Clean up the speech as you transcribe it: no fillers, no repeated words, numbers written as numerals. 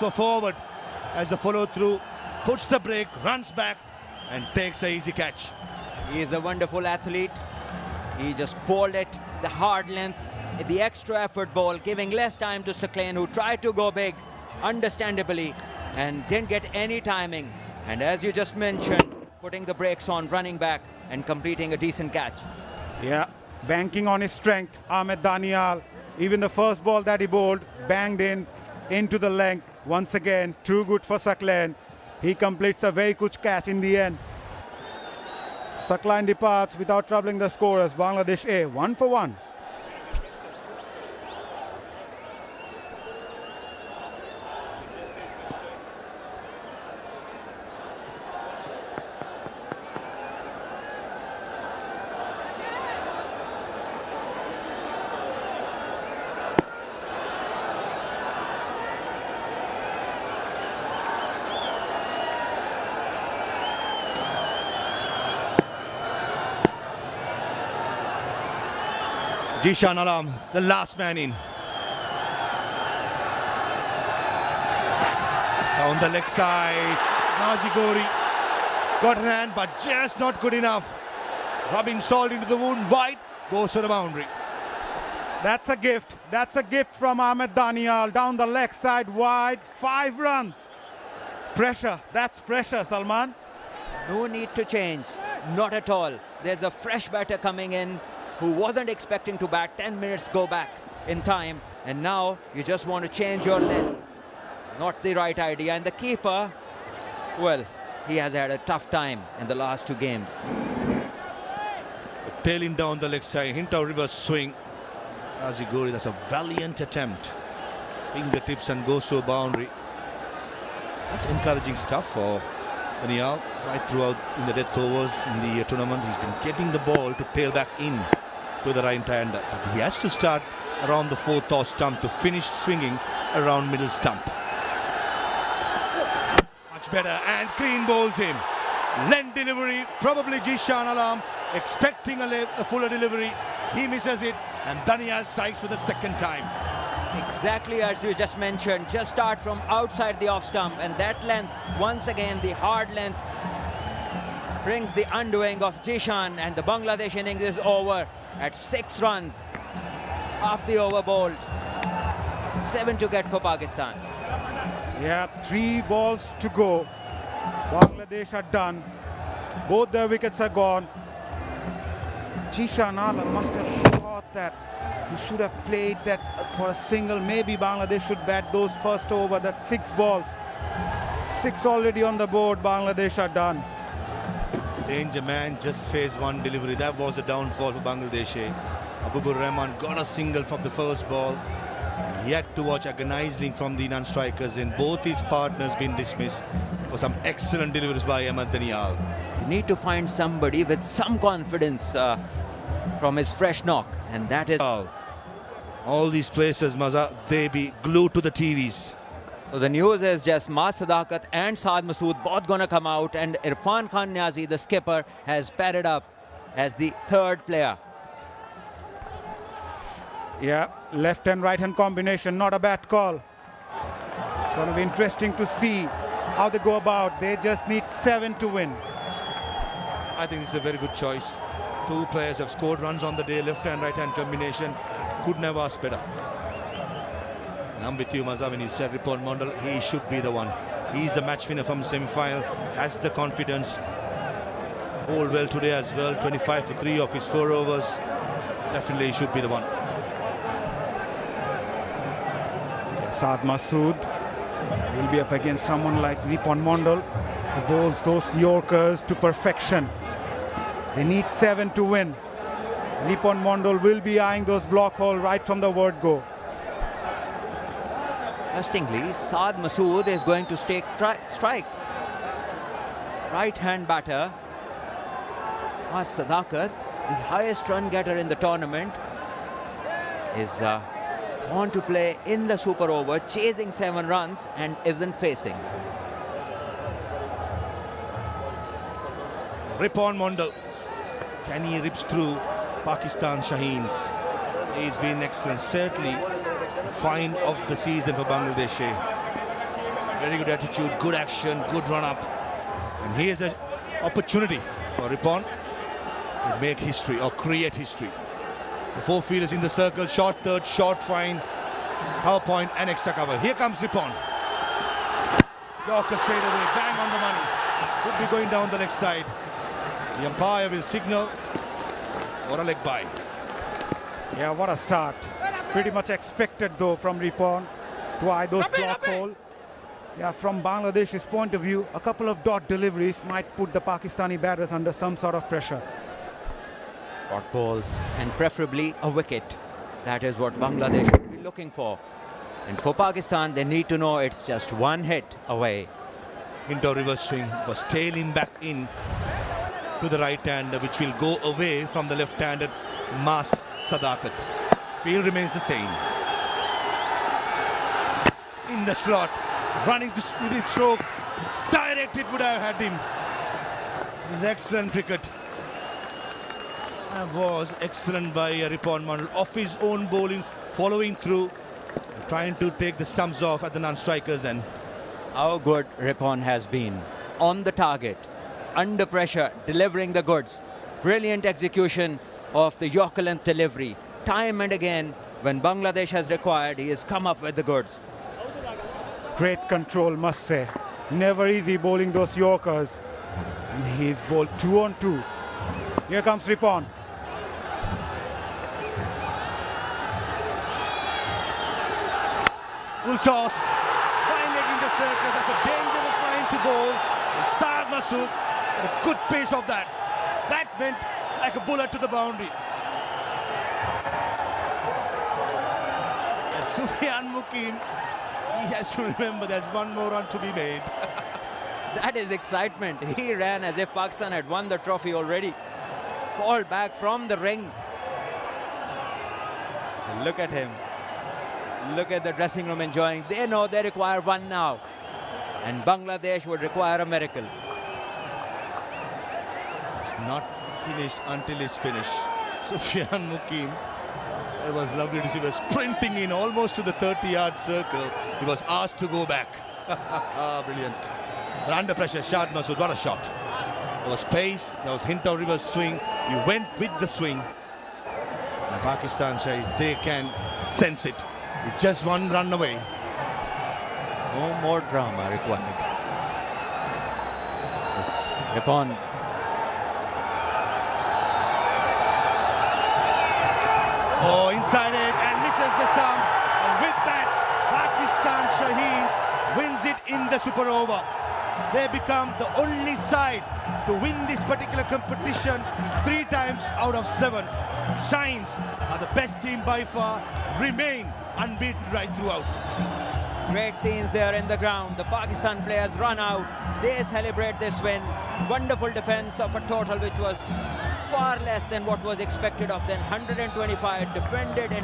for forward as the follow-through puts the break, runs back and takes an easy catch. He is a wonderful athlete. He just bowled it, the hard length, the extra effort ball, giving less time to Saqlain, who tried to go big, understandably, and didn't get any timing. And as you just mentioned, putting the brakes on, running back and completing a decent catch. Yeah, banking on his strength, Ahmed Danial. Even the first ball that he bowled, banged into the length. Once again, too good for Saqlain. He completes a very good catch in the end. Saqlain departs without troubling the scorers. Bangladesh A, 1 for 1. Jishan Alam, the last man in. Down the leg side, Ghazi Gori got an hand but just not good enough. Rubbing salt into the wound, wide, goes to the boundary. That's a gift. That's a gift from Ahmed Danial. Down the leg side, wide, 5 runs. Pressure, that's pressure, Salman. No need to change, not at all. There's a fresh batter coming in who wasn't expecting to bat. 10 minutes go back in time, and now you just want to change your length. Not the right idea. And the keeper, well, he has had a tough time in the last 2 games. Tailing down the leg side, hint of reverse swing. Ghazi Gori, that's a valiant attempt. Fingertips and goes to a boundary. That's encouraging stuff for Danial right throughout in the death overs in the tournament. He's been getting the ball to tail back in to the right-hander. But he has to start around the 4th off stump to finish swinging around middle stump. Much better and clean bowls him. Length delivery, probably Jishan Alam expecting a fuller delivery. He misses it and Danial strikes for the 2nd time. Exactly as you just mentioned, just start from outside the off stump, and that length, once again the hard length, brings the undoing of Jishan, and the Bangladesh innings is over at 6 runs. Half the over bowled, 7 to get for Pakistan. Yeah, 3 balls to go. Bangladesh are done. Both their wickets are gone. Jishan Alam must have thought that he should have played that for a single. Maybe Bangladesh should bat those first over, that 6 balls. 6 already on the board. Bangladesh are done. Danger man just faced 1 delivery. That was the downfall for Bangladesh. Abubur Rahman got a single from the first ball. He had to watch agonizingly from the non-strikers, and both his partners been dismissed for some excellent deliveries by Ahmed Danial. You need to find somebody with some confidence from his fresh knock, and that is... All these places, Maza, they be glued to the TVs. So the news is just Mas Sadakat and Saad Masood both gonna come out, and Irfan Khan Niazi, the skipper, has padded up as the 3rd player. Yeah, left and right hand combination, not a bad call. It's going to be interesting to see how they go about. They just need 7 to win. I think it's a very good choice. 2 players have scored runs on the day, left and right hand combination. Couldn't have asked better. And I'm with you, Maza, when you said Ripon Mondal, he should be the one. He's the match winner from semi-final, has the confidence. Bowled well today as well, 25 for 3 of his 4 overs. Definitely he should be the one. Saad Masood will be up against someone like Ripon Mondal, who bowls those Yorkers to perfection. They need 7 to win. Ripon Mondal will be eyeing those block hole right from the word go. Interestingly, Saad Masood is going to strike. Right-hand batter, Mas Sadakat, the highest run getter in the tournament, is on to play in the super over, chasing 7 runs and isn't facing. Ripon Mondal, can he rips through Pakistan Shaheens? He's been excellent, certainly the find of the season for Bangladesh. Very good attitude, good action, good run-up. And here's an opportunity for Rippon to make history or create history. The four fielders in the circle, short third, short fine, power point and extra cover. Here comes Rippon. Yorker straight away, bang on the money. Could be going down the leg side. The umpire will signal for a leg bye. Yeah, what a start. Pretty much expected though from Rippon to eye those block hole. Yeah, from Bangladesh's point of view, a couple of dot deliveries might put the Pakistani batters under some sort of pressure. Dot balls and preferably a wicket. That is what Bangladesh would be looking for. And for Pakistan, they need to know it's just one hit away. Into reverse swing was tailing back in to the right hander, which will go away from the left-handed Mas Sadakat. Field remains the same. In the slot, running to with stroke, direct it would have had him. It was excellent cricket. That was excellent by Rippon Mandal, off his own bowling, following through, trying to take the stumps off at the non-strikers end. How good Rippon has been. On the target, under pressure, delivering the goods. Brilliant execution of the Yorker length delivery. Time and again, when Bangladesh has required, he has come up with the goods. Great control, must say. Never easy bowling those Yorkers. And he's bowled 2 on 2. Here comes Rippon. Full toss, fine leg in the circle. That's a dangerous line to bowl. And Saad Masood, a good pace of that. That went like a bullet to the boundary. And Sufyan Mukim, he has to remember there's one more run to be made. That is excitement. He ran as if Pakistan had won the trophy already. Ball back from the ring. And look at him. Look at the dressing room enjoying. They know they require one now. And Bangladesh would require a miracle. It's not finished until it's finished. Sufyan Mukim, it was lovely to see. He was sprinting in almost to the 30-yard circle. He was asked to go back. Brilliant. But under pressure, Shad Masood, what a shot. There was pace, there was hint of reverse swing. He went with the swing. And Pakistan says they can sense it. It's just one run away. No more drama required. Yes, Rippon. Oh, inside edge and misses the stumps. And with that, Pakistan Shaheens wins it in the super over. They become the only side to win this particular competition 3 times out of 7. Shines are the best team by far, remain unbeaten right throughout. Great scenes there in the ground. The Pakistan players run out. They celebrate this win. Wonderful defense of a total which was far less than what was expected of them. 125 defended in